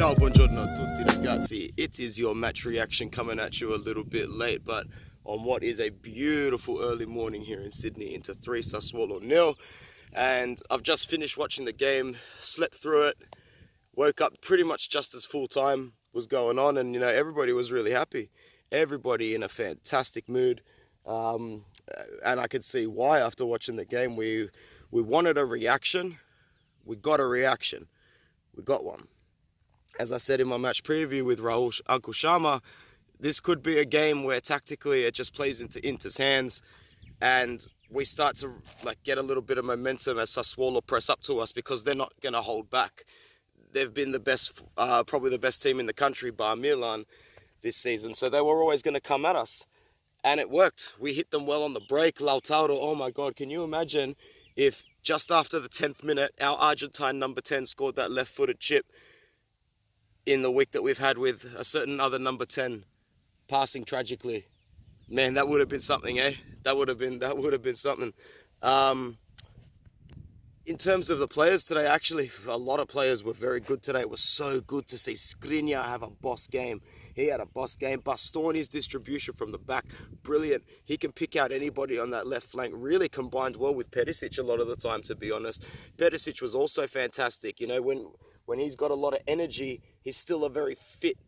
Ciao, buongiorno a tutti ragazzi. It is your match reaction coming at you a little bit late, but on what is a beautiful early morning here in Sydney into 3 Sassuolo 0. And I've just finished watching the game, slept through it, woke up pretty much just as full time was going on, and everybody was really happy. Everybody in a fantastic mood. And I could see why after watching the game. We wanted a reaction. We got a reaction. We got one. As I said in my match preview with Raul Uncle Shama, this could be a game where tactically it just plays into Inter's hands, and we start to get a little bit of momentum as Sassuolo press up to us, because they're not going to hold back. They've been the best, probably the best team in the country, bar Milan, this season. So they were always going to come at us, and it worked. We hit them well on the break. Lautaro, oh my God, can you imagine if just after the 10th minute, our Argentine number 10 scored that left-footed chip in the week that we've had with a certain other number 10 passing tragically. Man, that would have been something, eh? That would have been something. In terms of the players today, actually, a lot of players were very good today. It was so good to see Skriniar have a boss game. He had a boss game. Bastoni's distribution from the back, brilliant. He can pick out anybody on that left flank. Really combined well with Perisic a lot of the time, to be honest. Perisic was also fantastic. When he's got a lot of energy, he's still a very fit,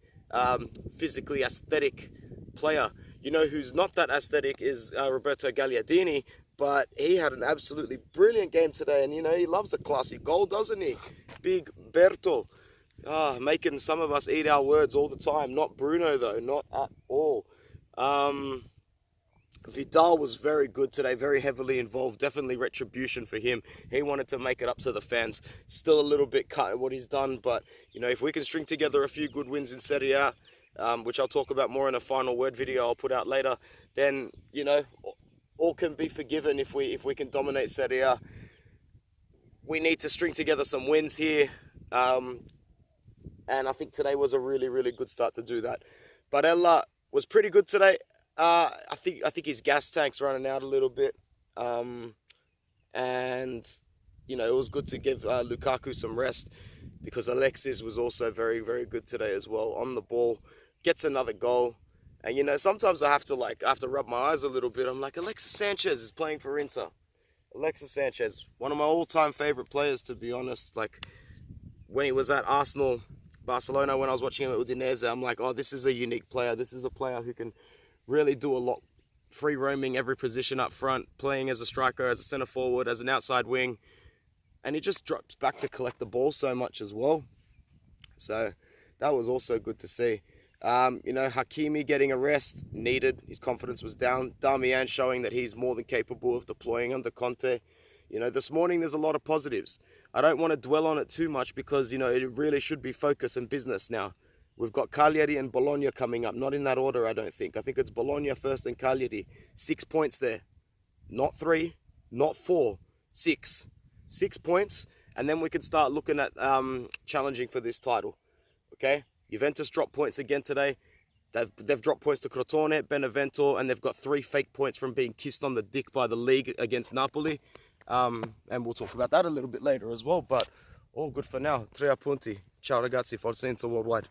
physically aesthetic player. Who's not that aesthetic is Roberto Gagliardini, but he had an absolutely brilliant game today. And, he loves a classy goal, doesn't he? Big Berto. Making some of us eat our words all the time. Not Bruno, though. Not at all. Vidal was very good today, very heavily involved. Definitely retribution for him. He wanted to make it up to the fans. Still a little bit cut at what he's done, but if we can string together a few good wins in Serie A, which I'll talk about more in a final word video I'll put out later, then all can be forgiven if we can dominate Serie A. We need to string together some wins here, and I think today was a really, really good start to do that. Barella was pretty good today. I think his gas tank's running out a little bit, and it was good to give Lukaku some rest, because Alexis was also very, very good today as well on the ball. Gets another goal, and sometimes I have to rub my eyes a little bit. I'm like, Alexis Sanchez is playing for Inter. Alexis Sanchez, one of my all-time favorite players, to be honest. Like when he was at Barcelona, when I was watching him at Udinese, I'm like, oh, this is a unique player. This is a player who can really do a lot, free roaming every position up front, playing as a striker, as a centre forward, as an outside wing, and he just drops back to collect the ball so much as well. So that was also good to see. Hakimi getting a rest, needed. His confidence was down. Darmian showing that he's more than capable of deploying under Conte. This morning there's a lot of positives. I don't want to dwell on it too much, because, it really should be focus and business now. We've got Cagliari and Bologna coming up. Not in that order, I don't think. I think it's Bologna first and Cagliari. 6 points there. Not 3, not 4, 6. 6 points, and then we can start looking at challenging for this title. Okay? Juventus dropped points again today. They've dropped points to Crotone, Benevento, and they've got 3 fake points from being kissed on the dick by the league against Napoli. And we'll talk about that a little bit later as well, but all good for now. 3 punti. Ciao ragazzi, forza Inter worldwide.